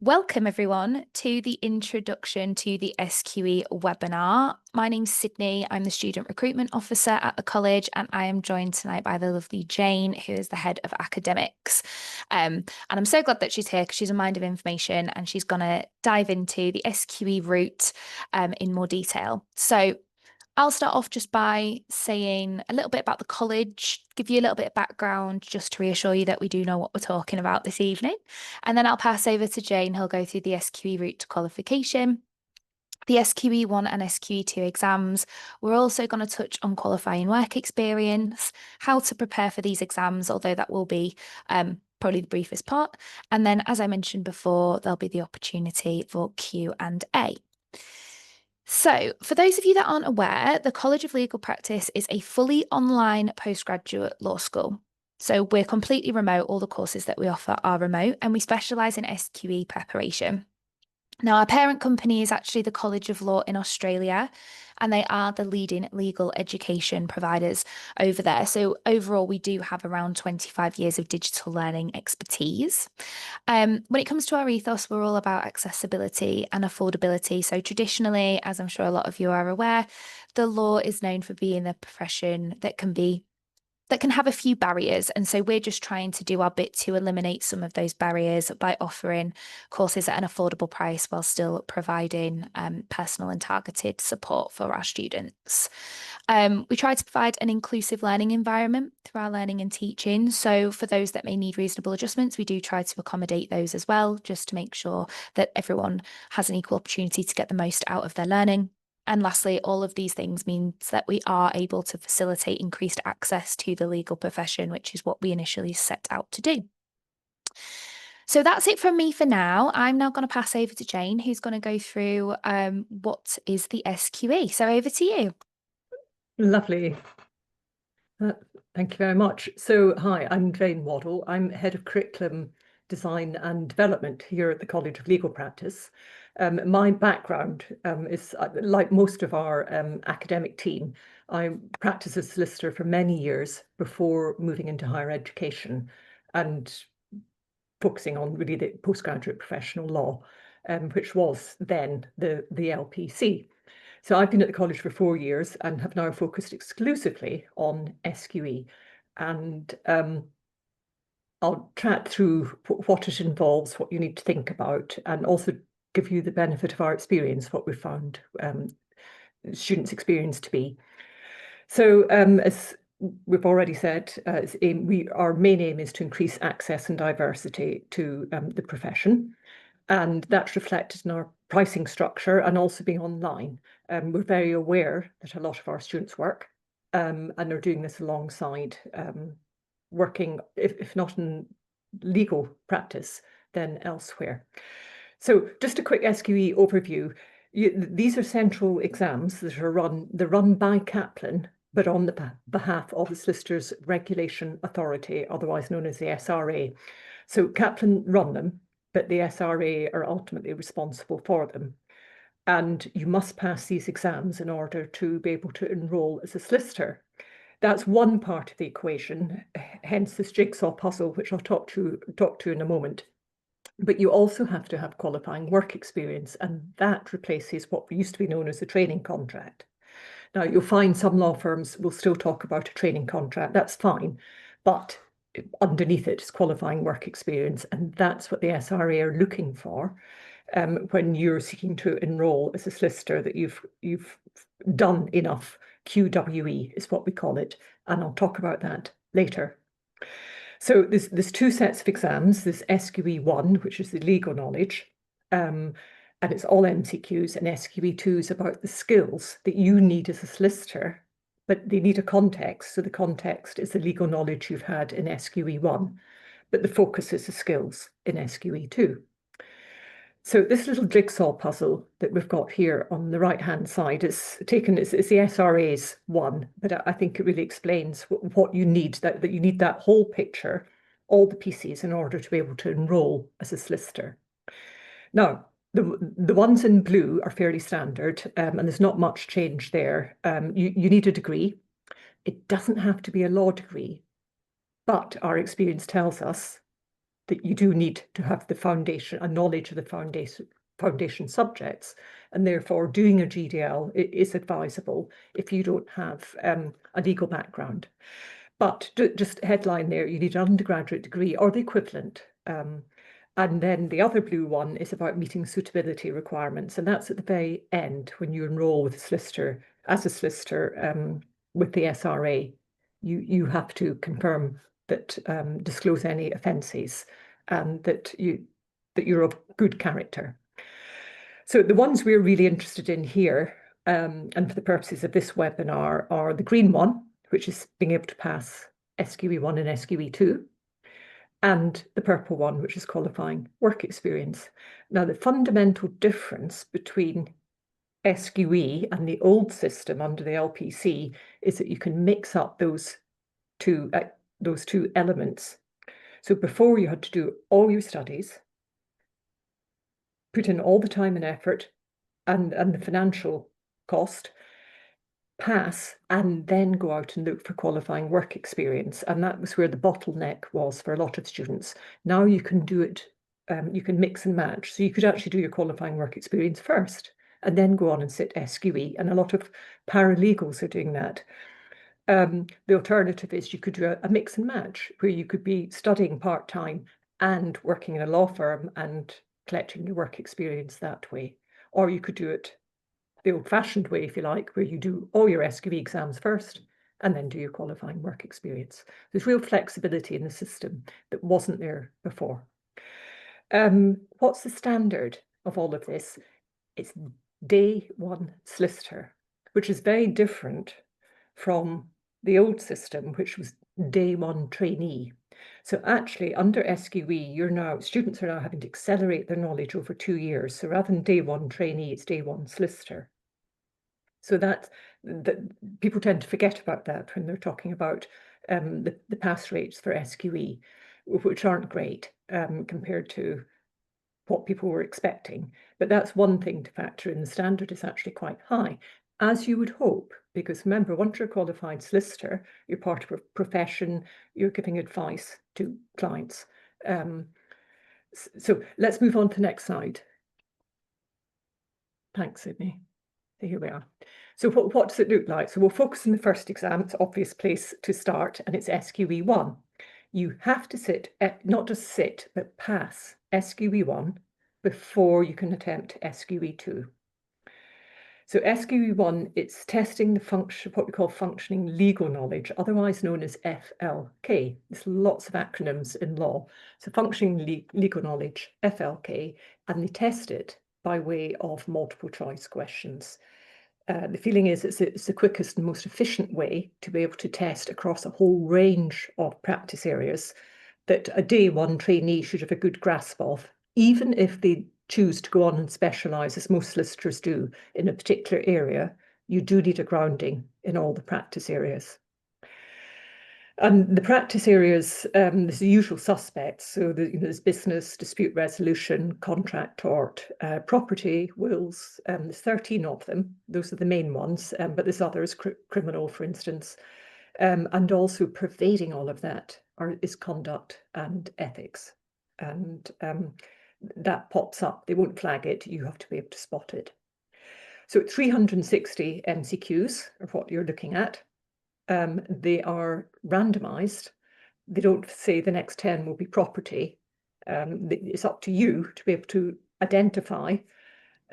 Welcome everyone to the introduction to the SQE webinar. My name's Sydney. I'm the Student Recruitment Officer at the college, and I am joined tonight by the lovely Jane, who is the Head of Academics. And I'm so glad that she's here because she's a mind of information and she's going to dive into the SQE route in more detail. So I'll start off just by saying a little bit about the college, give you a little bit of background just to reassure you that we do know what we're talking about this evening. And then I'll pass over to Jane, who'll go through the SQE route to qualification, the SQE1 and SQE2 exams. We're also going to touch on qualifying work experience, how to prepare for these exams, although that will be probably the briefest part. And then, as I mentioned before, there'll be the opportunity for Q&A. So, for those of you that aren't aware, the College of Legal Practice is a fully online postgraduate law school. So, we're completely remote. All the courses that we offer are remote, and we specialise in SQE preparation. Now, our parent company is actually the College of Law in Australia, and they are the leading legal education providers over there. So, overall, we do have around 25 years of digital learning expertise. When it comes to our ethos, we're all about accessibility and affordability. So, traditionally, as I'm sure a lot of you are aware, the law is known for being the profession that can have a few barriers. And so we're just trying to do our bit to eliminate some of those barriers by offering courses at an affordable price while still providing personal and targeted support for our students. We try to provide an inclusive learning environment through our learning and teaching. So for those that may need reasonable adjustments, we do try to accommodate those as well, just to make sure that everyone has an equal opportunity to get the most out of their learning. And lastly, all of these things means that we are able to facilitate increased access to the legal profession, which is what we initially set out to do. So that's it from me for now. I'm now going to pass over to Jane, who's going to go through what is the SQE. So over to you. Lovely. Thank you very much. So, hi, I'm Jane Waddle. I'm Head of Curriculum Design and Development here at the College of Legal Practice. My background is, like most of our academic team, I practiced as a solicitor for many years before moving into higher education and focusing on really the postgraduate professional law, which was then the LPC. So I've been at the college for 4 years and have now focused exclusively on SQE. And I'll chat through what it involves, what you need to think about, and also give you the benefit of our experience, what we've found students' experience to be. So as we've already said, our main aim is to increase access and diversity to the profession. And that's reflected in our pricing structure and also being online. We're very aware that a lot of our students work and are doing this alongside working, if not in legal practice, then elsewhere. So just a quick SQE overview. These are central exams that are run by Kaplan, but on the behalf of the Solicitors Regulation Authority, otherwise known as the SRA. So Kaplan run them, but the SRA are ultimately responsible for them. And you must pass these exams in order to be able to enroll as a solicitor. That's one part of the equation, hence this jigsaw puzzle, which I'll talk to in a moment. But you also have to have qualifying work experience, and that replaces what used to be known as a training contract. Now, you'll find some law firms will still talk about a training contract. That's fine, but underneath it is qualifying work experience, and that's what the SRA are looking for when you're seeking to enroll as a solicitor, that you've done enough. QWE is what we call it, and I'll talk about that later. So there's two sets of exams. There's SQE1, which is the legal knowledge, and it's all MCQs, and SQE2 is about the skills that you need as a solicitor, but they need a context. So the context is the legal knowledge you've had in SQE1, but the focus is the skills in SQE2. So this little jigsaw puzzle that we've got here on the right-hand side is taken, it's the SRA's one, but I think it really explains what you need, that you need that whole picture, all the pieces in order to be able to enroll as a solicitor. Now, the ones in blue are fairly standard, and there's not much change there. You need a degree. It doesn't have to be a law degree, but our experience tells us that you do need to have the foundation, a knowledge of the foundation subjects, and therefore doing a GDL is advisable if you don't have a legal background. But just headline there, you need an undergraduate degree or the equivalent. And then the other blue one is about meeting suitability requirements, and that's at the very end when you enroll with a solicitor, as a solicitor with the SRA. You have to confirm that disclose any offences and that you're of good character. So the ones we're really interested in here, and for the purposes of this webinar, are the green one, which is being able to pass SQE 1 and SQE 2, and the purple one, which is qualifying work experience. Now, the fundamental difference between SQE and the old system under the LPC is that you can mix up those two elements. So before, you had to do all your studies, put in all the time and effort and the financial cost, pass, and then go out and look for qualifying work experience. And that was where the bottleneck was for a lot of students. Now you can do it, you can mix and match. So you could actually do your qualifying work experience first and then go on and sit SQE. And a lot of paralegals are doing that. The alternative is you could do a mix and match, where you could be studying part-time and working in a law firm and collecting your work experience that way. Or you could do it the old-fashioned way, if you like, where you do all your SQE exams first and then do your qualifying work experience. There's real flexibility in the system that wasn't there before. What's the standard of all of this? It's day one solicitor, which is very different from the old system, which was day one trainee. So actually, under SQE, students are now having to accelerate their knowledge over 2 years. So rather than day one trainee, it's day one solicitor. So that people tend to forget about that when they're talking about the pass rates for SQE, which aren't great compared to what people were expecting. But that's one thing to factor in. The standard is actually quite high, as you would hope, because remember, once you're a qualified solicitor, you're part of a profession, you're giving advice to clients. So let's move on to the next slide. Thanks, Sydney. So here we are. So what does it look like? So we'll focus on the first exam. It's an obvious place to start, and it's SQE 1. You have to sit, not just sit, but pass SQE 1 before you can attempt SQE 2. So SQE 1, it's testing the function, what we call functioning legal knowledge, otherwise known as FLK. There's lots of acronyms in law. So functioning legal knowledge, FLK, and they test it by way of multiple choice questions. The feeling is it's the quickest and most efficient way to be able to test across a whole range of practice areas that a day one trainee should have a good grasp of, even if they choose to go on and specialise, as most solicitors do, in a particular area. You do need a grounding in all the practice areas. And the practice areas, there's the usual suspects. So there's business, dispute resolution, contract, tort, property, wills. There's 13 of them. Those are the main ones, but there's others, criminal, for instance. And also pervading all of that is conduct and ethics. And that pops up. They won't flag it. You have to be able to spot it. So 360 MCQs are what you're looking at. They are randomized. They don't say the next 10 will be property. It's up to you to be able to identify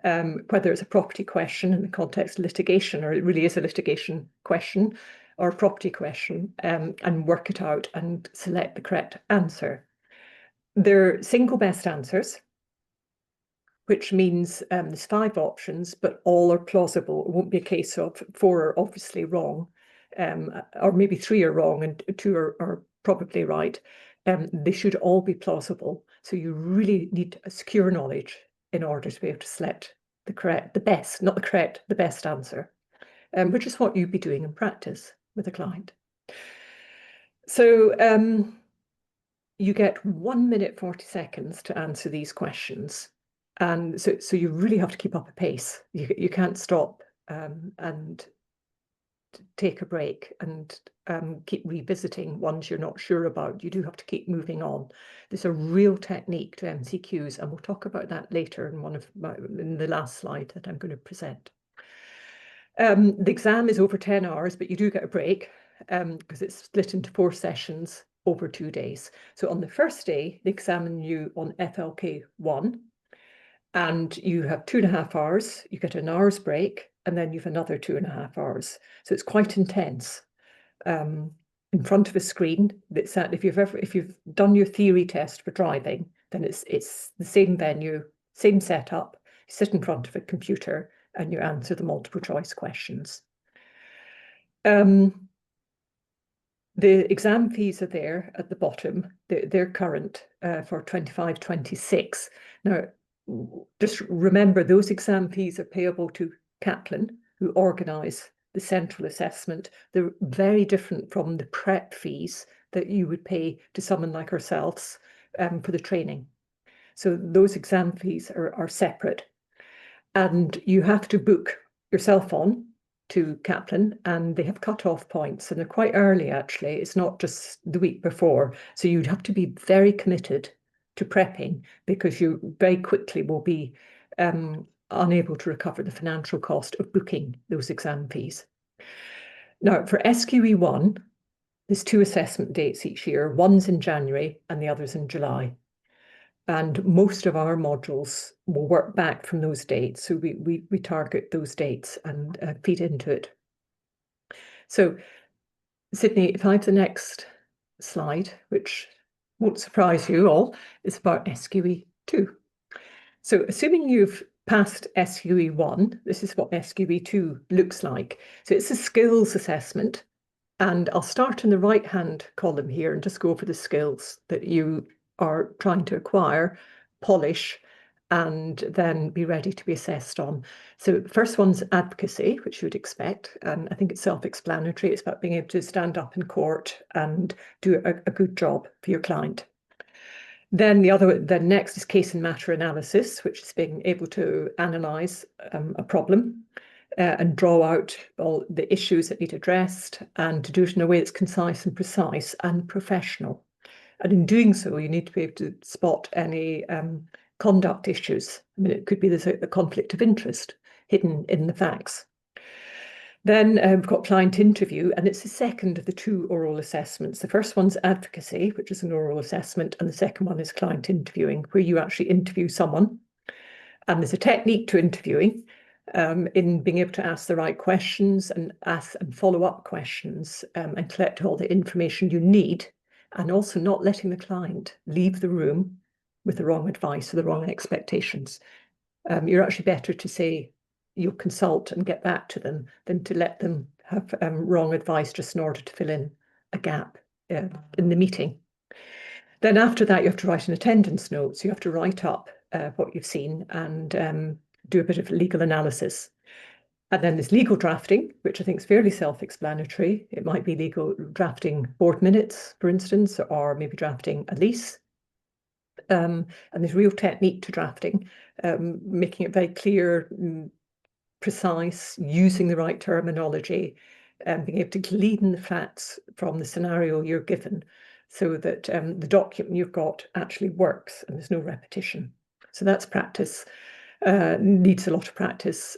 whether it's a property question in the context of litigation, or it really is a litigation question or a property question, and work it out and select the correct answer. They're single best answers, which means there's 5 options, but all are plausible. It won't be a case of 4 are obviously wrong, or maybe 3 are wrong and 2 are probably right. They should all be plausible. So you really need a secure knowledge in order to be able to select the best answer, which is what you'd be doing in practice with a client. So you get 1 minute 40 seconds to answer these questions. And so you really have to keep up a pace. You can't stop and take a break and keep revisiting ones you're not sure about. You do have to keep moving on. There's a real technique to MCQs, and we'll talk about that later in the last slide that I'm going to present. The exam is over 10 hours, but you do get a break because it's split into 4 sessions over 2 days. So on the first day, they examine you on FLK 1, and you have 2.5 hours, you get an hour's break, and then you've another 2.5 hours. So it's quite intense. In front of a screen, that's that if you've done your theory test for driving, then it's the same venue, same setup. You sit in front of a computer and you answer the multiple choice questions. The exam fees are there at the bottom. They're current for 25-26. Now, just remember those exam fees are payable to Kaplan, who organise the central assessment. They're very different from the prep fees that you would pay to someone like ourselves for the training. So those exam fees are separate. And you have to book yourself on to Kaplan, and they have cut-off points, and they're quite early, actually. It's not just the week before. So you'd have to be very committed to prepping, because you very quickly will be unable to recover the financial cost of booking those exam fees. Now, for SQE 1, there's 2 assessment dates each year. One's in January and the other's in July. And most of our modules will work back from those dates. So we target those dates and feed into it. So Sydney, if I have the next slide, which won't surprise you all, is about SQE 2. So assuming you've passed SQE 1, this is what SQE 2 looks like. So it's a skills assessment. And I'll start in the right-hand column here and just go over the skills that you are trying to acquire, polish, and then be ready to be assessed on. So the first one's advocacy, which you would expect. I think it's self-explanatory. It's about being able to stand up in court and do a good job for your client. Then next is case and matter analysis, which is being able to analyse a problem and draw out all the issues that need addressed, and to do it in a way that's concise and precise and professional. And in doing so, you need to be able to spot any conduct issues. I mean, it could be there's a conflict of interest hidden in the facts. Then we've got client interview, and it's the second of the 2 oral assessments. The first one's advocacy, which is an oral assessment, and the second one is client interviewing, where you actually interview someone. And there's a technique to interviewing in being able to ask the right questions and ask and follow up questions and collect all the information you need, and also not letting the client leave the room with the wrong advice or the wrong expectations. You're actually better to say you'll consult and get back to them than to let them have wrong advice just in order to fill in a gap in the meeting. Then after that, you have to write an attendance note. So you have to write up what you've seen and do a bit of legal analysis. And then there's legal drafting, which I think is fairly self-explanatory. It might be legal drafting board minutes, for instance, or maybe drafting a lease. And there's real technique to drafting, making it very clear, precise, using the right terminology, and being able to glean the facts from the scenario you're given, so that the document you've got actually works and there's no repetition. So that's practice, needs a lot of practice.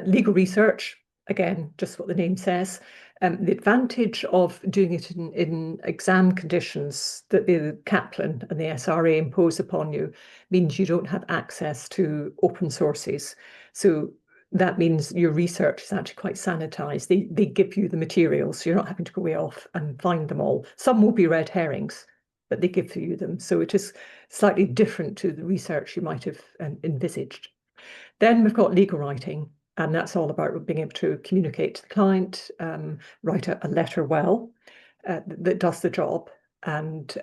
Legal research, again, just what the name says. The advantage of doing it in exam conditions that the Kaplan and the SRA impose upon you means you don't have access to open sources. So that means your research is actually quite sanitized. They give you the materials, so you're not having to go way off and find them all. Some will be red herrings, but they give you them. So it is slightly different to the research you might have envisaged. Then we've got legal writing, and that's all about being able to communicate to the client, write a letter well that does the job, and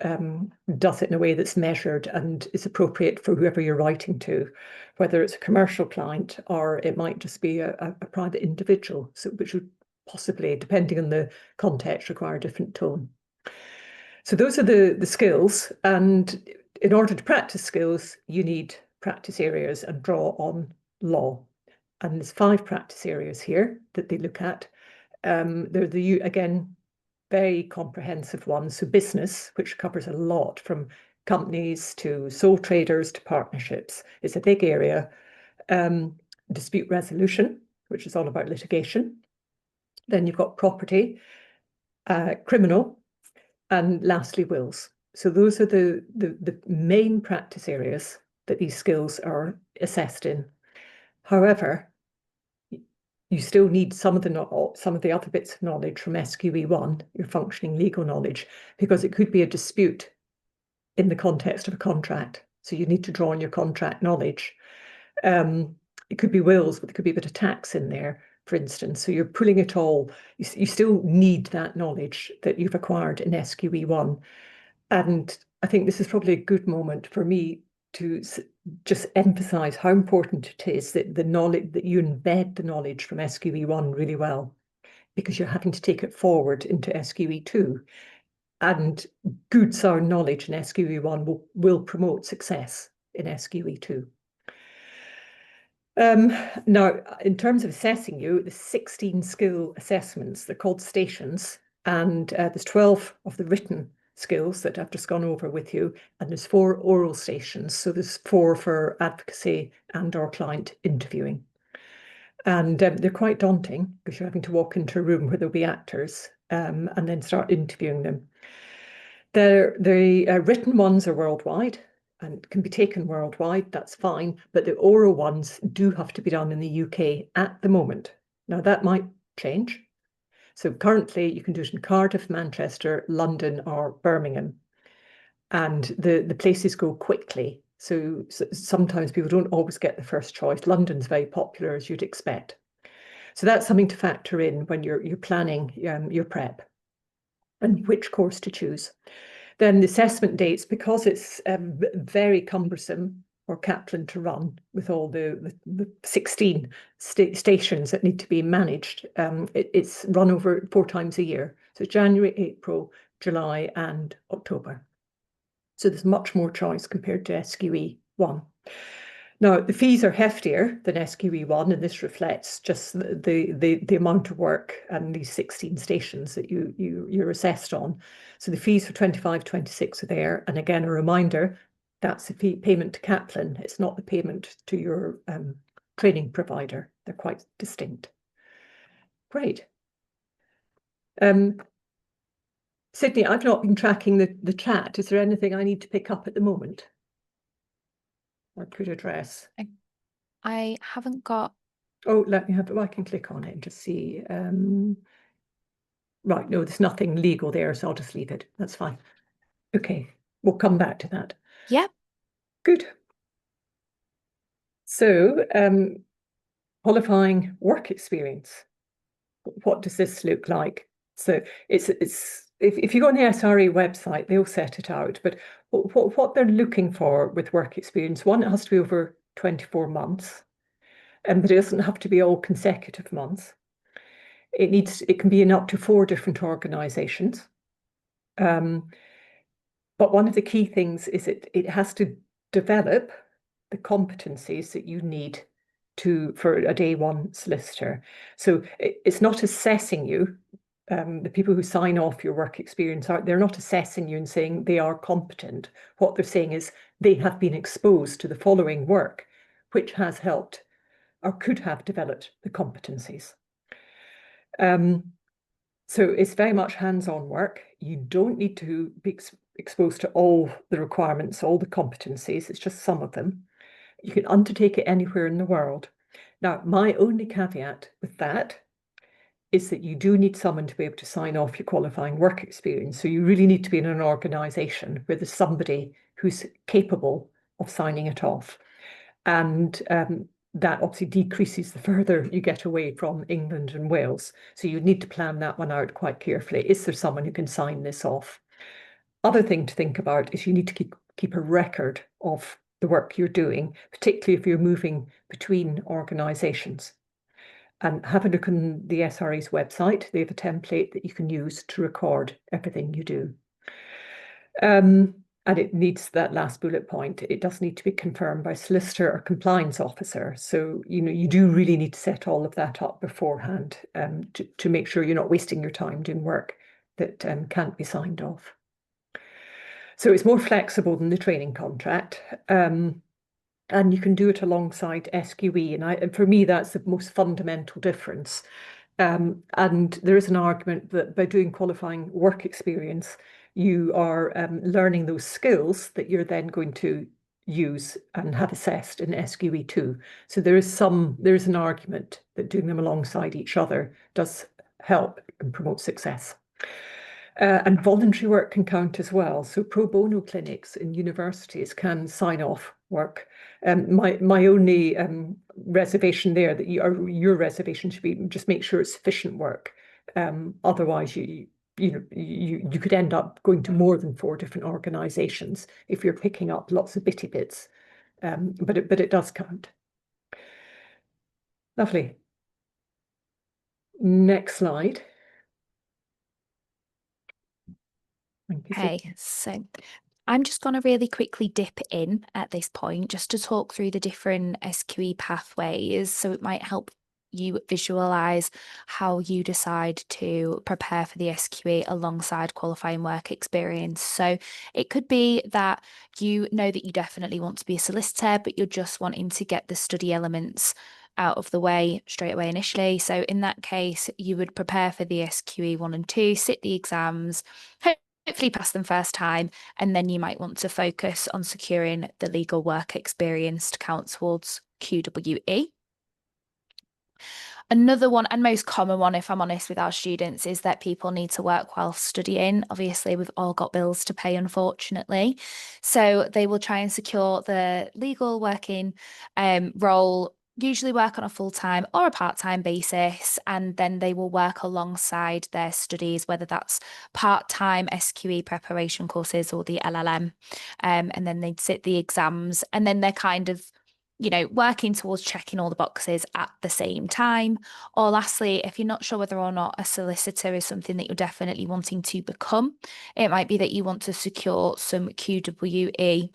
does it in a way that's measured and is appropriate for whoever you're writing to, whether it's a commercial client or it might just be a private individual, so which would possibly, depending on the context, require a different tone. So those are the skills, and in order to practice skills, you need practice areas and draw on law. And there's 5 practice areas here that they look at. They're again, very comprehensive ones. So business, which covers a lot from companies to sole traders to partnerships, is a big area. Dispute resolution, which is all about litigation. Then you've got property, criminal, and lastly, wills. So those are the main practice areas that these skills are assessed in. However, you still need some of the other bits of knowledge from SQE1, your functioning legal knowledge, because it could be a dispute in the context of a contract. So you need to draw on your contract knowledge. It could be wills, but there could be a bit of tax in there, for instance. So you're pulling it all. You still need that knowledge that you've acquired in SQE1. And I think this is probably a good moment for me to just emphasize how important it is that the knowledge, that you embed the knowledge from SQE1 really well, because you're having to take it forward into SQE2. And good sound knowledge in SQE1 will promote success in SQE2. Now, in terms of assessing you, the 16 skill assessments, they're called stations, and there's 12 of the written skills that I've just gone over with you, and there's 4 oral stations. So there's 4 for advocacy and or client interviewing. And they're quite daunting because you're having to walk into a room where there'll be actors and then start interviewing them. The written ones are worldwide and can be taken worldwide, that's fine, but the oral ones do have to be done in the UK at the moment. Now that might change. So currently you can do it in Cardiff, Manchester, London or Birmingham. And the places go quickly. So sometimes people don't always get the first choice. London's very popular, as you'd expect. So that's something to factor in when you're planning your prep and which course to choose. Then the assessment dates, because it's very cumbersome or Kaplan to run with all the 16 stations that need to be managed, it's run over 4 times a year. So January, April, July and October. So there's much more choice compared to SQE1. Now, the fees are heftier than SQE1, and this reflects just the amount of work and these 16 stations that you're assessed on. So the fees for 25, 26 are there. And again, a reminder, that's the fee payment to Kaplan. It's not the payment to your training provider. They're quite distinct. Great. Sydney, I've not been tracking the chat. Is there anything I need to pick up at the moment or could address? I haven't got. Oh, let me have it. I can click on it and just see. Right, no, there's nothing legal there, so I'll just leave it. That's fine. Okay, we'll come back to that. Yep. Good. So, qualifying work experience. What does this look like? So it's if you go on the SRE website, they'll set it out. But what they're looking for with work experience, one, it has to be over 24 months, but it doesn't have to be all consecutive months. It can be in up to 4 different organizations. But one of the key things is it has to develop the competencies that you need for a day one solicitor. So it's not assessing you. The people who sign off your work experience they're not assessing you and saying they are competent. What they're saying is they have been exposed to the following work, which has helped or could have developed the competencies. So it's very much hands-on work. You don't need to be exposed to all the requirements, all the competencies. It's just some of them. You can undertake it anywhere in the world. Now, my only caveat with that is that you do need someone to be able to sign off your qualifying work experience. So you really need to be in an organisation where there's somebody who's capable of signing it off. And that obviously decreases the further you get away from England and Wales. So you need to plan that one out quite carefully. Is there someone who can sign this off? Other thing to think about is you need to keep a record of the work you're doing, particularly if you're moving between organisations. And have a look on the SRE's website. They have a template that you can use to record everything you do. And it needs that last bullet point. It does need to be confirmed by solicitor or compliance officer. So, you do really need to set all of that up beforehand to make sure you're not wasting your time doing work that can't be signed off. So it's more flexible than the training contract. And you can do it alongside SQE. And for me, that's the most fundamental difference. And there is an argument that by doing qualifying work experience, you are learning those skills that you're then going to use and have assessed in SQE 2. So there is an argument that doing them alongside each other does help and promote success. And voluntary work can count as well. So pro bono clinics in universities can sign off work. My only reservation there, that your reservation should be, just make sure it's sufficient work. Otherwise, you could end up going to more than 4 different organisations if you're picking up lots of bitty bits. But it does count. Lovely. Next slide. Thank you. Okay, so I'm just going to really quickly dip in at this point just to talk through the different SQE pathways, so it might help you visualize how you decide to prepare for the SQE alongside qualifying work experience. So it could be that you know that you definitely want to be a solicitor, but you're just wanting to get the study elements out of the way straight away initially. So in that case, you would prepare for the SQE 1 and 2, sit the exams, hopefully pass them first time, and then you might want to focus on securing the legal work experience to count towards QWE. Another one, and most common one, if I'm honest, with our students, is that people need to work while studying. Obviously, we've all got bills to pay, unfortunately. So they will try and secure the legal working role, usually work on a full-time or a part-time basis, and then they will work alongside their studies, whether that's part-time SQE preparation courses or the LLM. And then they'd sit the exams, and then they're kind of working towards checking all the boxes at the same time. Or lastly, if you're not sure whether or not a solicitor is something that you're definitely wanting to become, it might be that you want to secure some QWE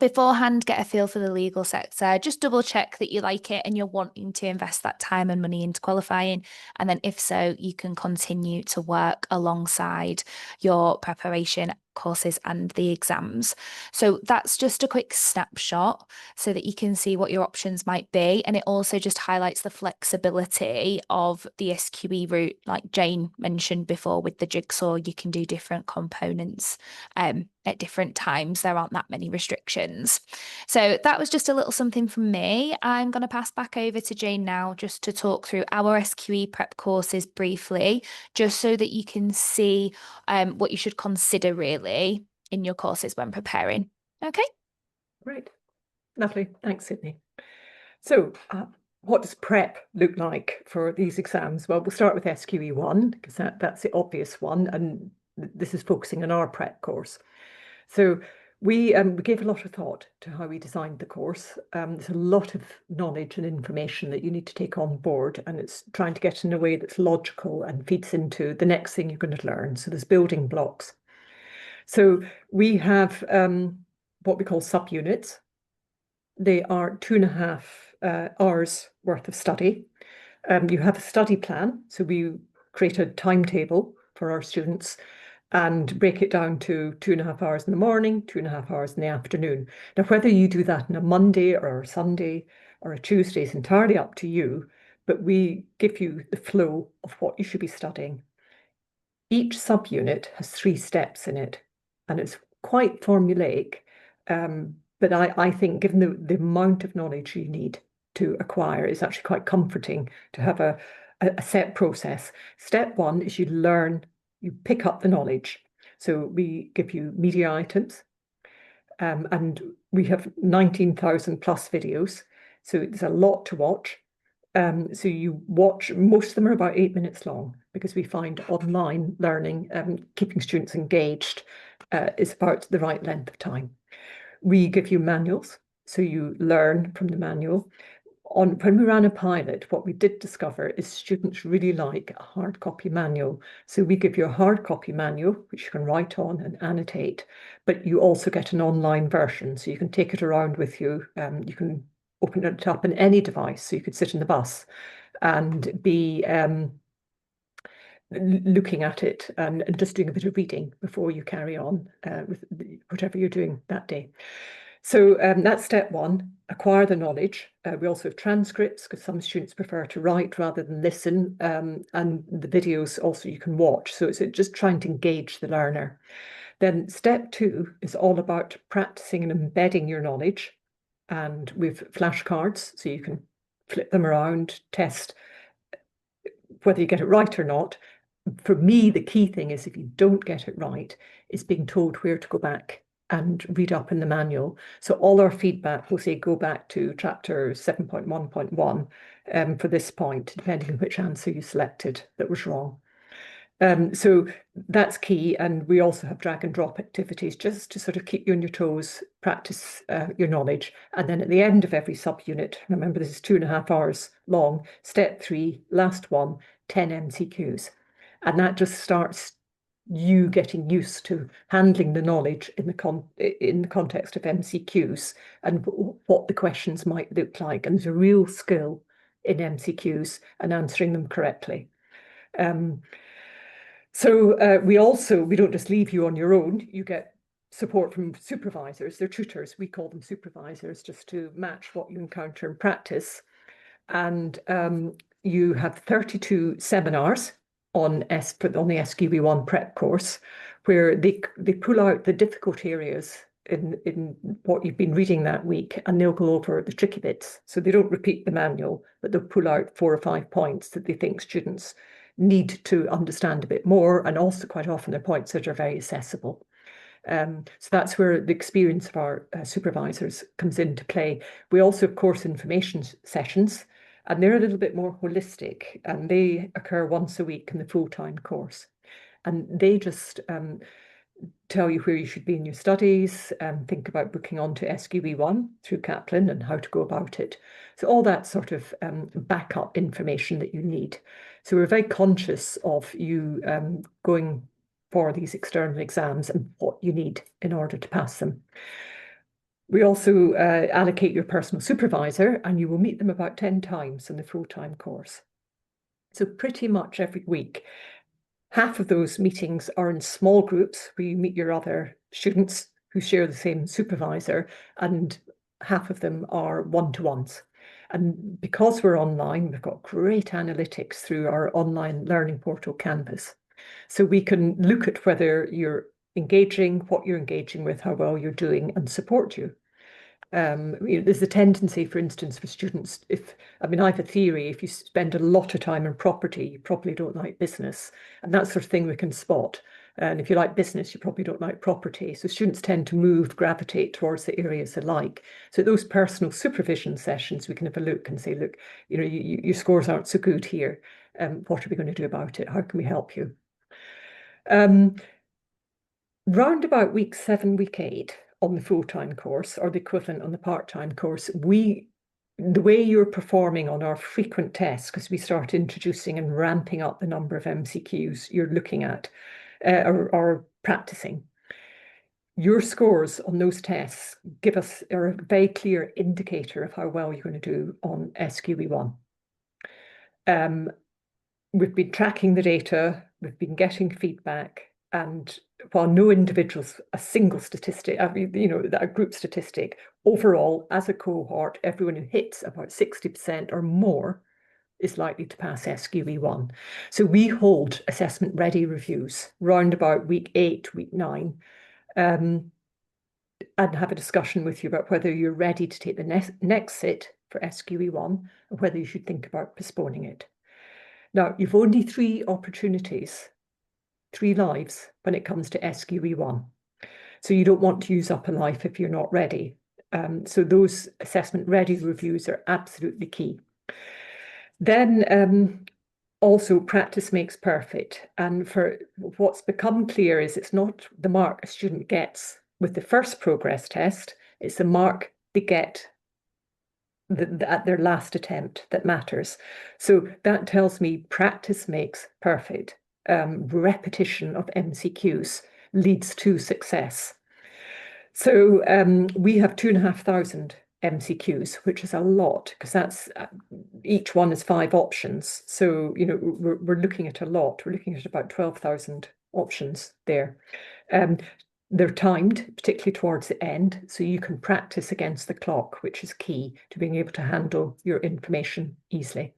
beforehand, get a feel for the legal sector, just double check that you like it and you're wanting to invest that time and money into qualifying. And then if so, you can continue to work alongside your preparation courses and the exams. So that's just a quick snapshot so that you can see what your options might be. And it also just highlights the flexibility of the SQE route, like Jane mentioned before with the jigsaw. You can do different components at different times. There aren't that many restrictions. So that was just a little something from me. I'm going to pass back over to Jane now just to talk through our SQE prep courses briefly, just so that you can see what you should consider really in your courses when preparing. Okay. Great. Lovely. Thanks, Sydney. So what does prep look like for these exams? Well, we'll start with SQE 1 because that's the obvious one, and this is focusing on our prep course. So we gave a lot of thought to how we designed the course. There's a lot of knowledge and information that you need to take on board, and it's trying to get in a way that's logical and feeds into the next thing you're going to learn. So there's building blocks. So we have what we call subunits. They are 2.5 hours worth of study. You have a study plan. So we create a timetable for our students and break it down to 2.5 hours in the morning, 2.5 hours in the afternoon. Now, whether you do that on a Monday or a Sunday or a Tuesday is entirely up to you, but we give you the flow of what you should be studying. Each subunit has 3 steps in it, and it's quite formulaic. But I think given the amount of knowledge you need to acquire, it's actually quite comforting to have a set process. Step 1 is you pick up the knowledge. So we give you media items, and we have 19,000 plus videos. So there's a lot to watch. So you watch, most of them are about 8 minutes long, because we find online learning, keeping students engaged, is about the right length of time. We give you manuals, so you learn from the manual. when we ran a pilot, what we did discover is students really like a hard copy manual. So we give you a hard copy manual, which you can write on and annotate, but you also get an online version. So you can take it around with you. You can open it up on any device. So you could sit in the bus and be looking at it and just doing a bit of reading before you carry on with whatever you're doing that day. So that's step one, acquire the knowledge. We also have transcripts because some students prefer to write rather than listen, and the videos also you can watch. So it's just trying to engage the learner. Then step two is all about practicing and embedding your knowledge. And with flashcards, so you can flip them around, test whether you get it right or not. For me, the key thing is if you don't get it right, is being told where to go back and read up in the manual. So all our feedback will say go back to chapter 7.1.1 for this point, depending on which answer you selected that was wrong. So that's key. And we also have drag and drop activities just to sort of keep you on your toes, practice your knowledge. And then at the end of every subunit, remember this is 2.5 hours long, step three, last one, 10 MCQs. And that just starts you getting used to handling the knowledge in the context of MCQs and what the questions might look like. And there's a real skill in MCQs and answering them correctly. So we don't just leave you on your own. You get support from supervisors. They're tutors. We call them supervisors just to match what you encounter in practice. And you have 32 seminars on the SQE1 prep course, where they pull out the difficult areas in what you've been reading that week, and they'll go over the tricky bits. So they don't repeat the manual, but they'll pull out 4 or 5 points that they think students need to understand a bit more, and also quite often they're points that are very accessible. So that's where the experience of our supervisors comes into play. We also have course information sessions, and they're a little bit more holistic, and they occur once a week in the full-time course. And they just tell you where you should be in your studies, think about booking on to SQE1 through Kaplan and how to go about it. So all that sort of backup information that you need. So we're very conscious of you going for these external exams and what you need in order to pass them. We also allocate your personal supervisor, and you will meet them about 10 times in the full-time course. So pretty much every week. Half of those meetings are in small groups where you meet your other students who share the same supervisor, and half of them are one-to-ones. And because we're online, we've got great analytics through our online learning portal, Canvas. So we can look at whether you're engaging, what you're engaging with, how well you're doing, and support you. There's a tendency, for instance, for students, I have a theory, if you spend a lot of time in property, you probably don't like business, and that sort of thing we can spot. And if you like business, you probably don't like property. So students tend to gravitate towards the areas they like. So those personal supervision sessions, we can have a look and say, look, your scores aren't so good here. What are we going to do about it? How can we help you? Round about week 7, week 8 on the full-time course, or the equivalent on the part-time course, the way you're performing on our frequent tests, because we start introducing and ramping up the number of MCQs you're looking at or practicing. Your scores on those tests are a very clear indicator of how well you're going to do on SQE1. We've been tracking the data, we've been getting feedback, and while no individual's a single statistic, a group statistic, overall, as a cohort, everyone who hits about 60% or more is likely to pass SQE1. So we hold assessment ready reviews round about week 8, week 9, and have a discussion with you about whether you're ready to take the next sit for SQE1 or whether you should think about postponing it. Now, you've only 3 opportunities, 3 lives when it comes to SQE1. So you don't want to use up a life if you're not ready. So those assessment ready reviews are absolutely key. Then also practice makes perfect. And for what's become clear is it's not the mark a student gets with the first progress test, it's the mark they get at their last attempt that matters. So that tells me practice makes perfect. Repetition of MCQs leads to success. So we have 2,500 MCQs, which is a lot because that's each one is 5 options. So, we're looking at a lot. We're looking at about 12,000 options there. They're timed, particularly towards the end, so you can practice against the clock, which is key to being able to handle your information easily.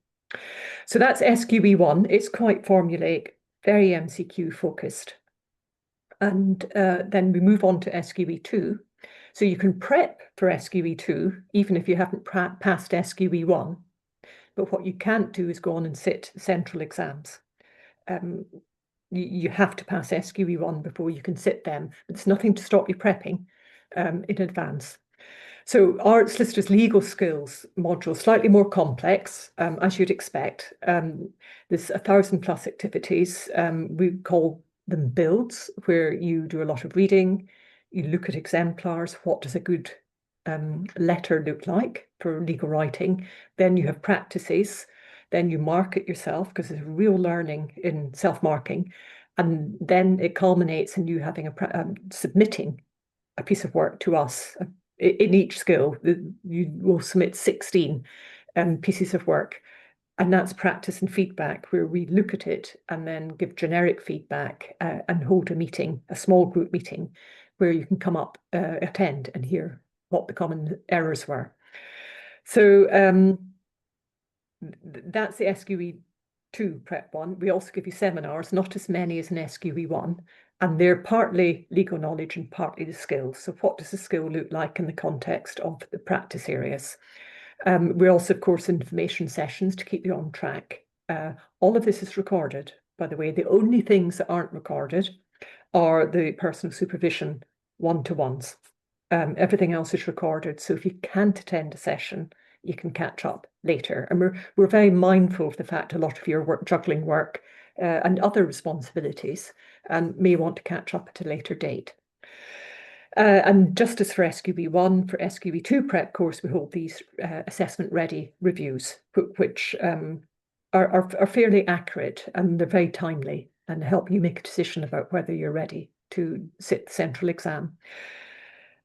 So that's SQE1. It's quite formulaic, very MCQ focused. And then we move on to SQE2. So you can prep for SQE2, even if you haven't passed SQE1. But what you can't do is go on and sit central exams. You have to pass SQE1 before you can sit them. It's nothing to stop you prepping in advance. So our solicitors' legal skills module, slightly more complex, as you'd expect. There's 1,000+ activities. We call them builds, where you do a lot of reading, you look at exemplars, what does a good letter look like for legal writing. Then you have practices, then you mark it yourself because there's real learning in self-marking. And then it culminates in you having submitting a piece of work to us. In each skill, you will submit 16 pieces of work. And that's practice and feedback, where we look at it and then give generic feedback and hold a meeting, a small group meeting, where you can come up, attend and hear what the common errors were. So that's the SQE2 prep one. We also give you seminars, not as many as an SQE1, and they're partly legal knowledge and partly the skills. So what does the skill look like in the context of the practice areas? We also, of course, information sessions to keep you on track. All of this is recorded, by the way. The only things that aren't recorded are the personal supervision one-to-ones. Everything else is recorded. So if you can't attend a session, you can catch up later. And we're very mindful of the fact a lot of your juggling work and other responsibilities may want to catch up at a later date. And just as for SQE1, for SQE2 prep course, we hold these assessment ready reviews, which are fairly accurate, and they're very timely and help you make a decision about whether you're ready to sit the central exam.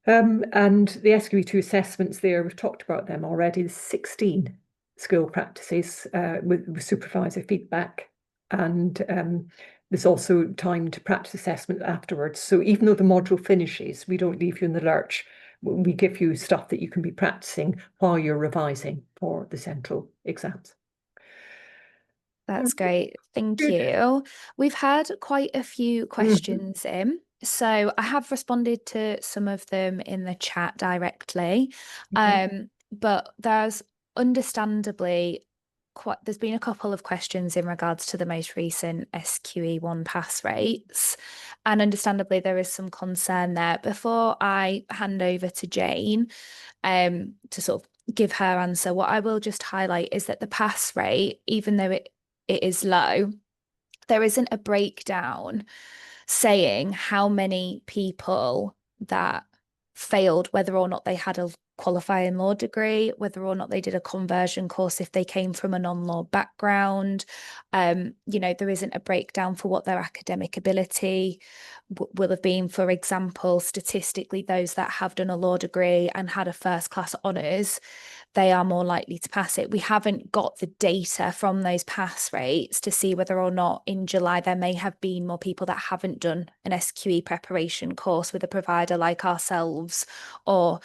And the SQE2 assessments there, we've talked about them already. There's 16 skill practices with supervisor feedback, and there's also time to practice assessment afterwards. So even though the module finishes, we don't leave you in the lurch. We give you stuff that you can be practicing while you're revising for the central exams. That's great. Thank Good. you. We've had quite a few questions in. So I have responded to some of them in the chat directly. Okay. But there's understandably there's been a couple of questions in regards to the most recent SQE1 pass rates. And understandably there is some concern there. Before I hand over to Jane, to sort of give her answer, what I will just highlight is that the pass rate, even though it is low, there isn't a breakdown saying how many people that failed, whether or not they had a qualifying law degree, whether or not they did a conversion course if they came from a non-law background. There isn't a breakdown for what their academic ability will have been. For example, statistically, those that have done a law degree and had a first class honours, they are more likely to pass it. We haven't got the data from those pass rates to see whether or not in July there may have been more people that haven't done an SQE preparation course with a provider like ourselves, or,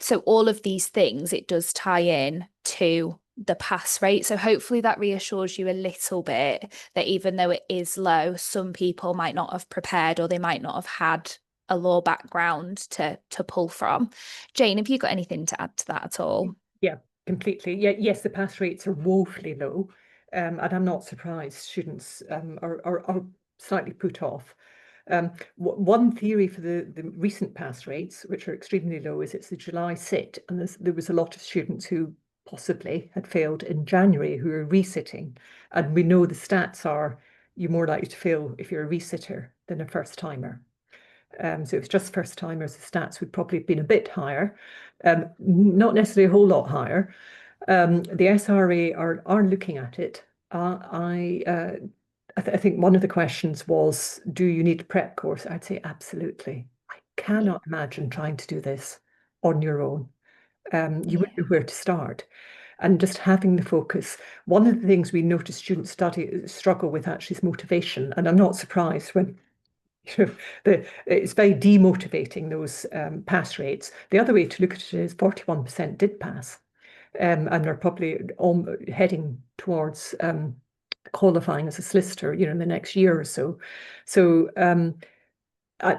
so all of these things, it does tie in to the pass rate. So hopefully that reassures you a little bit that even though it is low, some people might not have prepared, or they might not have had a law background to pull from. Jane, have you got anything to add to that at all? Yeah, completely. Yeah, yes, the pass rates are woefully low, and I'm not surprised students are slightly put off. One theory for the recent pass rates, which are extremely low, is it's the July sit, and there was a lot of students who possibly had failed in January who are resitting, and we know the stats are you're more likely to fail if you're a resitter than a first timer. So if it's just first timers, the stats would probably have been a bit higher, not necessarily a whole lot higher. The SRA are looking at it. I think one of the questions was, do you need a prep course? I'd say absolutely. I Yeah. cannot imagine trying to do this on your own. You Yeah. wouldn't know where to start. And just having the focus. One of the things we notice students struggle with actually is motivation. And I'm not surprised when it's very demotivating, those pass rates. The other way to look at it is 41% did pass, and are probably heading towards qualifying as a solicitor, in the next year or so. So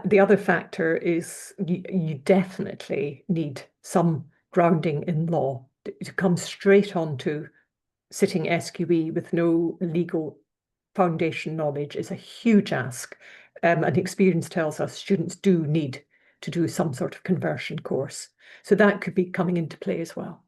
the other factor is you definitely need some grounding in law to come straight onto sitting SQE with no legal foundation knowledge is a huge ask. And experience tells us students do need to do some sort of conversion course. So that could be coming into play as well.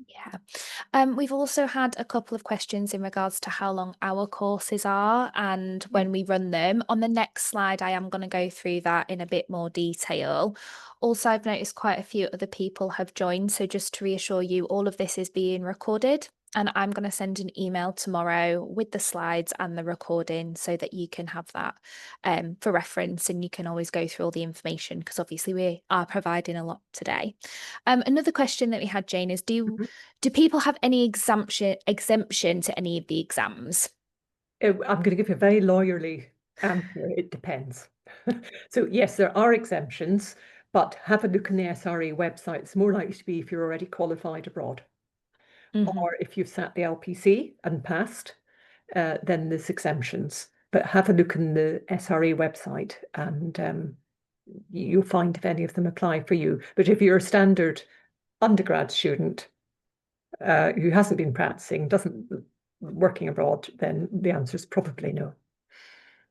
Yeah. We've also had a couple of questions in regards to how long our courses are and when we run them. On the next slide, I am going to go through that in a bit more detail. Also, I've noticed quite a few other people have joined. So just to reassure you, all of this is being recorded. And I'm going to send an email tomorrow with the slides and the recording so that you can have that for reference and you can always go through all the information because obviously we are providing a lot today. Another question that we had, Jane, is Mhm. do people have any exemption to any of the exams? I'm going to give you a very lawyerly answer. It depends. So yes, there are exemptions, but have a look on the SRA website. It's more likely to be if you're already qualified abroad, Mhm. or if you've sat the LPC and passed, then there's exemptions. But have a look on the SRA website and you'll find if any of them apply for you. But if you're a standard undergrad student who hasn't been practicing, doesn't working abroad, then the answer is probably no.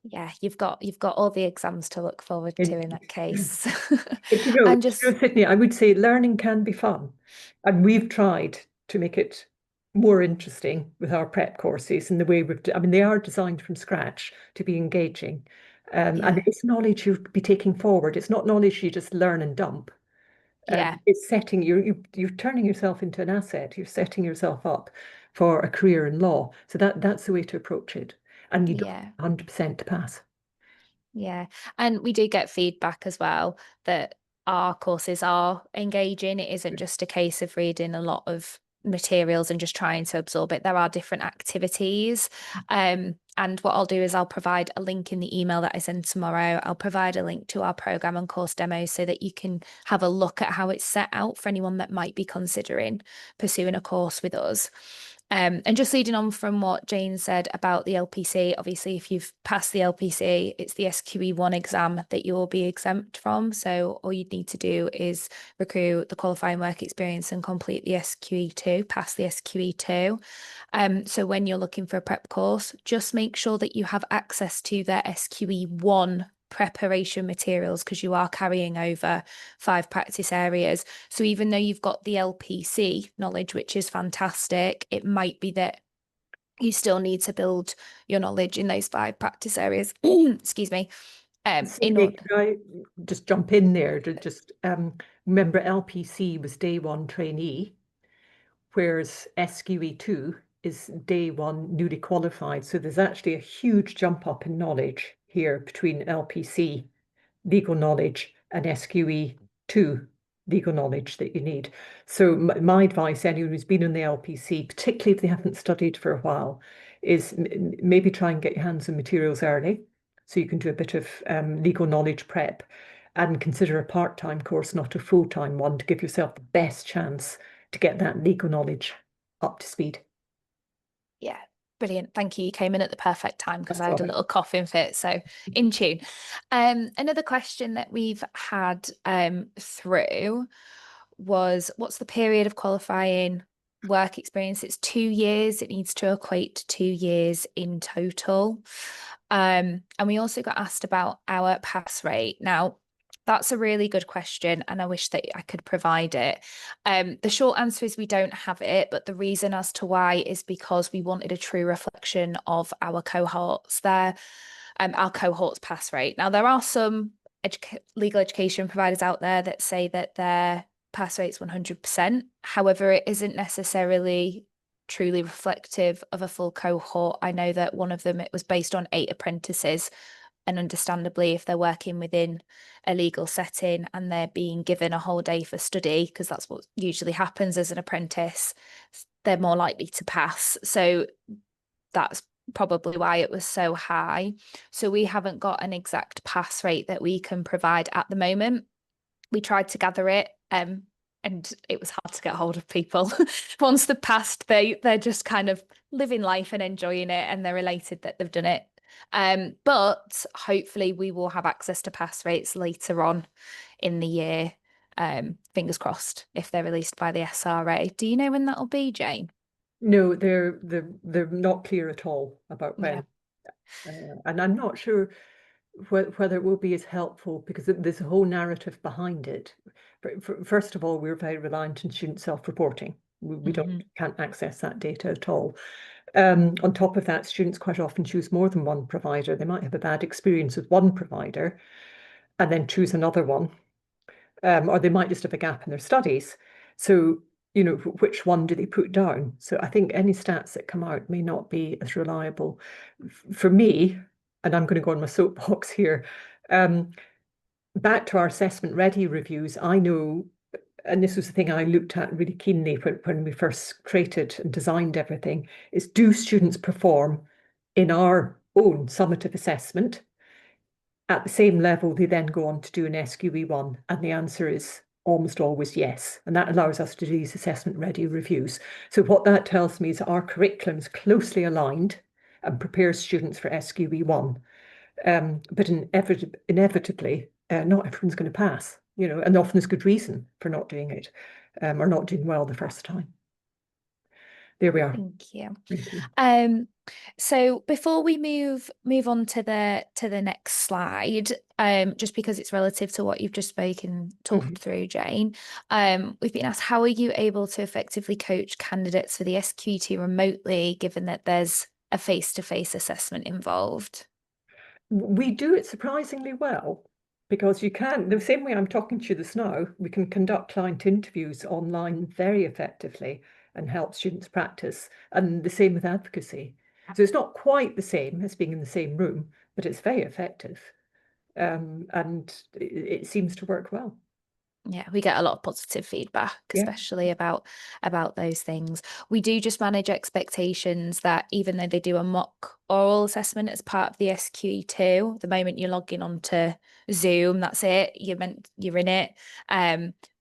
Yeah, you've got all the exams to look forward to in that case. But And just Sydney, I would say learning can be fun. And we've tried to make it more interesting with our prep courses and the way I mean, they are designed from scratch to be engaging. And yeah, it's knowledge you'll be taking forward. It's not knowledge you just learn and dump. yeah, It's setting you're turning yourself into an asset. You're setting yourself up for a career in law. So that's the way to approach it. And you don't yeah. 100% to pass. Yeah. And we do get feedback as well that our courses are engaging. It isn't just a case of reading a lot of materials and just trying to absorb it. There are different activities. And what I'll do is I'll provide a link in the email that I send tomorrow. I'll provide a link to our program and course demos so that you can have a look at how it's set out for anyone that might be considering pursuing a course with us. And just leading on from what Jane said about the LPC, obviously, if you've passed the LPC, it's the SQE1 exam that you will be exempt from. So all you'd need to do is recruit the qualifying work experience and complete the SQE2, pass the SQE2. So when you're looking for a prep course, just make sure that you have access to their SQE1 preparation materials because you are carrying over 5 practice areas. So even though you've got the LPC knowledge, which is fantastic, it might be that you still need to build your knowledge in those 5 practice areas. Excuse me. In Sydney, order, could I just jump in there to just remember LPC was day one trainee, whereas SQE2 is day one newly qualified. So there's actually a huge jump up in knowledge here between LPC legal knowledge and SQE2 legal knowledge that you need. So my advice, anyone who's been in the LPC, particularly if they haven't studied for a while, is maybe try and get your hands on materials early so you can do a bit of legal knowledge prep and consider a part-time course, not a full-time one, to give yourself the best chance to get that legal knowledge up to speed. yeah, brilliant. Thank you. You came in at the perfect time because I That's all had a right. little coughing fit. So in tune. Another question that we've had through was what's the period of qualifying work experience? It's 2 years. It needs to equate to 2 years in total. And we also got asked about our pass rate. Now, that's a really good question, and I wish that I could provide it. The short answer is we don't have it, but the reason as to why is because we wanted a true reflection of our cohorts there. our cohort's pass rate. Now, there are some legal education providers out there that say that their pass rate's 100%. However, it isn't necessarily truly reflective of a full cohort. I know that one of them, it was based on 8 apprentices, and understandably, if they're working within a legal setting and they're being given a whole day for study, because that's what usually happens as an apprentice, they're more likely to pass. So that's probably why it was so high. So we haven't got an exact pass rate that we can provide at the moment. We tried to gather it, and it was hard to get hold of people. Once they've passed, they're just kind of living life and enjoying it, and they're elated that they've done it. But hopefully we will have access to pass rates later on in the year. Fingers crossed if they're released by the SRA. Do you know when that'll be, Jane? No, they're not clear at all about Yeah. when. And I'm not sure whether it will be as helpful, because there's a whole narrative behind it. First of all, we're very reliant on student self-reporting. We can't access that data at all. On top of that, students quite often choose more than one provider. They might have a bad experience with one provider and then choose another one, or they might just have a gap in their studies. So, which one do they put down? So I think any stats that come out may not be as reliable. For me, and I'm going to go on my soapbox here, back to our assessment ready reviews, I know, and this was the thing I looked at really keenly when we first created and designed everything, is do students perform in our own summative assessment at the same level they then go on to do an SQE1? And the answer is almost always yes. And that allows us to do these assessment ready reviews. So what that tells me is our curriculum is closely aligned and prepares students for SQE1. But inevitably, not everyone's going to pass, and often there's good reason for not doing it, or not doing well the first time. There we are. Thank you. Thank you. So before we move on to the next slide, just because it's relative to what you've just talked through, Jane, we've been asked, how are you able to effectively coach candidates for the SQE2 remotely, given that there's a face-to-face assessment involved? We do it surprisingly well, because you can, the same way I'm talking to you this now, we can conduct client interviews online very effectively and help students practice, and the same with advocacy. So it's not quite the same as being in the same room, but it's very effective. And it seems to work well. Yeah, we get a lot of positive feedback, Yeah. especially about those things. We do just manage expectations that even though they do a mock oral assessment as part of the SQE2, the moment you're logging onto Zoom, that's it. You're in it.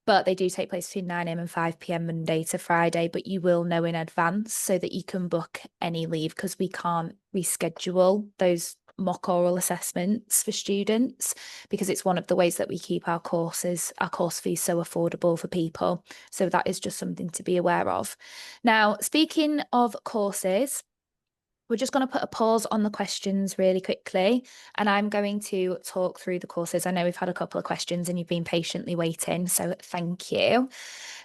But they do take place between 9 a.m. and 5 p.m. Monday to Friday, but you will know in advance so that you can book any leave, because we can't reschedule those mock oral assessments for students, because it's one of the ways that we keep our course fees so affordable for people. So that is just something to be aware of. Now, speaking of courses, we're just going to put a pause on the questions really quickly, and I'm going to talk through the courses. I know we've had a couple of questions and you've been patiently waiting, so thank you.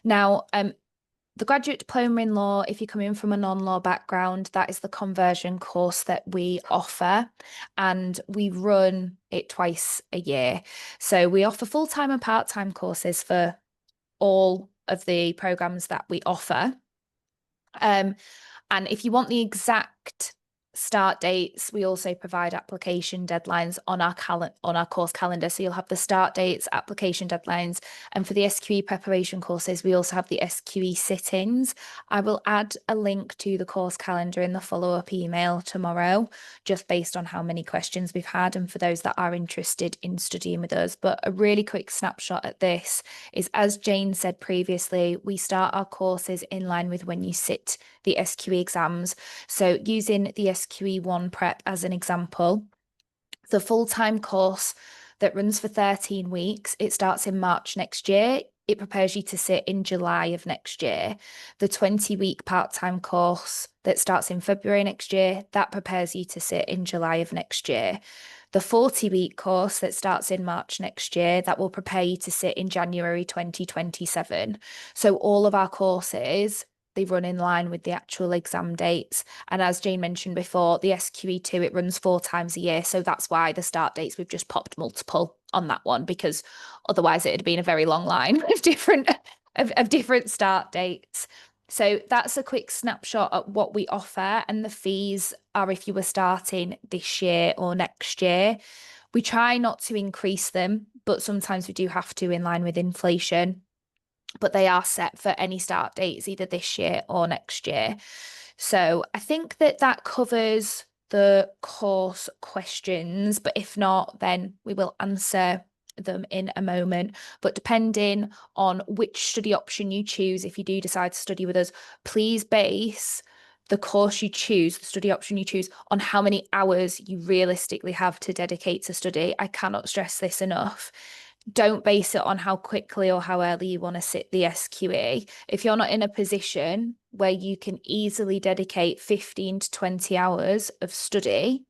Now, the graduate diploma in law, if you're coming from a non-law background, that is the conversion course that we offer, and we run it twice a year. So we offer full-time and part-time courses for all of the programs that we offer. And if you want the exact start dates, we also provide application deadlines on our course calendar. So you'll have the start dates, application deadlines, and for the SQE preparation courses, we also have the SQE sit-ins. I will add a link to the course calendar in the follow-up email tomorrow, just based on how many questions we've had, and for those that are interested in studying with us. But a really quick snapshot at this is, as Jane said previously, we start our courses in line with when you sit the SQE exams. So using the SQE1 prep as an example, the full-time course that runs for 13 weeks, it starts in March next year. It prepares you to sit in July of next year. The 20-week part-time course that starts in February next year, that prepares you to sit in July of next year. The 40-week course that starts in March next year, that will prepare you to sit in January 2027. So all of our courses they run in line with the actual exam dates. And as Jane mentioned before, the SQE2, it runs 4 times a year. So that's why the start dates, we've just popped multiple on that one, because otherwise it had been a very long line of different start dates. So that's a quick snapshot at what we offer, and the fees are if you were starting this year or next year. We try not to increase them, but sometimes we do have to in line with inflation. But they are set for any start dates, either this year or next year. So I think that covers the course questions, but if not, then we will answer them in a moment. But depending on which study option you choose, if you do decide to study with us, please base the course you choose, the study option you choose, on how many hours you realistically have to dedicate to study. I cannot stress this enough. Don't base it on how quickly or how early you want to sit the SQE. If you're not in a position where you can easily dedicate 15 to 20 hours of study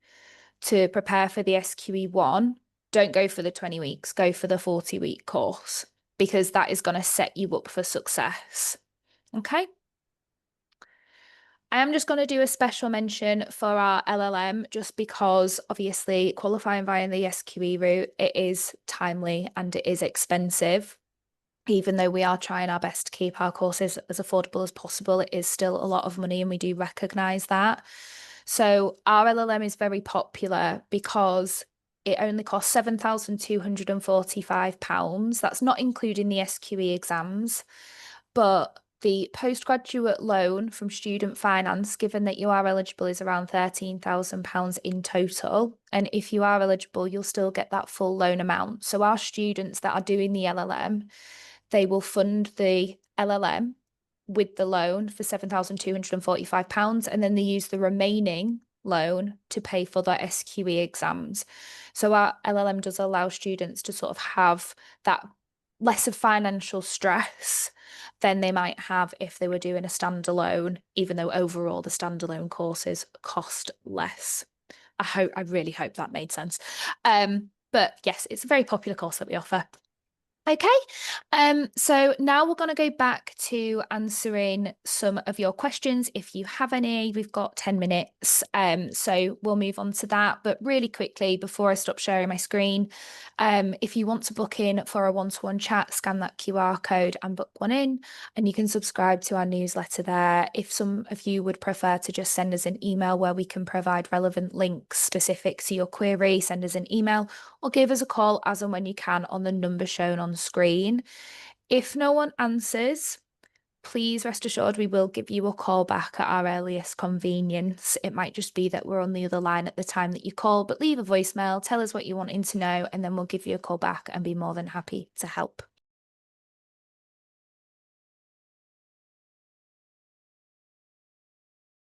to prepare for the SQE1, don't go for the 20 weeks, go for the 40-week course, because that is going to set you up for success. Okay. I am just going to do a special mention for our LLM, just because obviously qualifying via the SQE route, it is timely and it is expensive. Even though we are trying our best to keep our courses as affordable as possible, it is still a lot of money, and we do recognise that. So our LLM is very popular because it only costs £7,245. That's not including the SQE exams, but the postgraduate loan from Student Finance, given that you are eligible, is around £13,000 in total. And if you are eligible, you'll still get that full loan amount. So our students that are doing the LLM, they will fund the LLM with the loan for £7,245, and then they use the remaining loan to pay for their SQE exams. So our LLM does allow students to sort of have that less of financial stress than they might have if they were doing a standalone, even though overall the standalone courses cost less. I really hope that made sense. But yes, it's a very popular course that we offer. Okay, so now we're going to go back to answering some of your questions. If you have any, we've got 10 minutes, so we'll move on to that. But really quickly, before I stop sharing my screen, if you want to book in for a one-to-one chat, scan that QR code and book one in, and you can subscribe to our newsletter there. If some of you would prefer to just send us an email where we can provide relevant links specific to your query, send us an email or give us a call as and when you can on the number shown on screen. If no one answers, please rest assured we will give you a call back at our earliest convenience. It might just be that we're on the other line at the time that you call, but leave a voicemail, tell us what you're wanting to know, and then we'll give you a call back and be more than happy to help.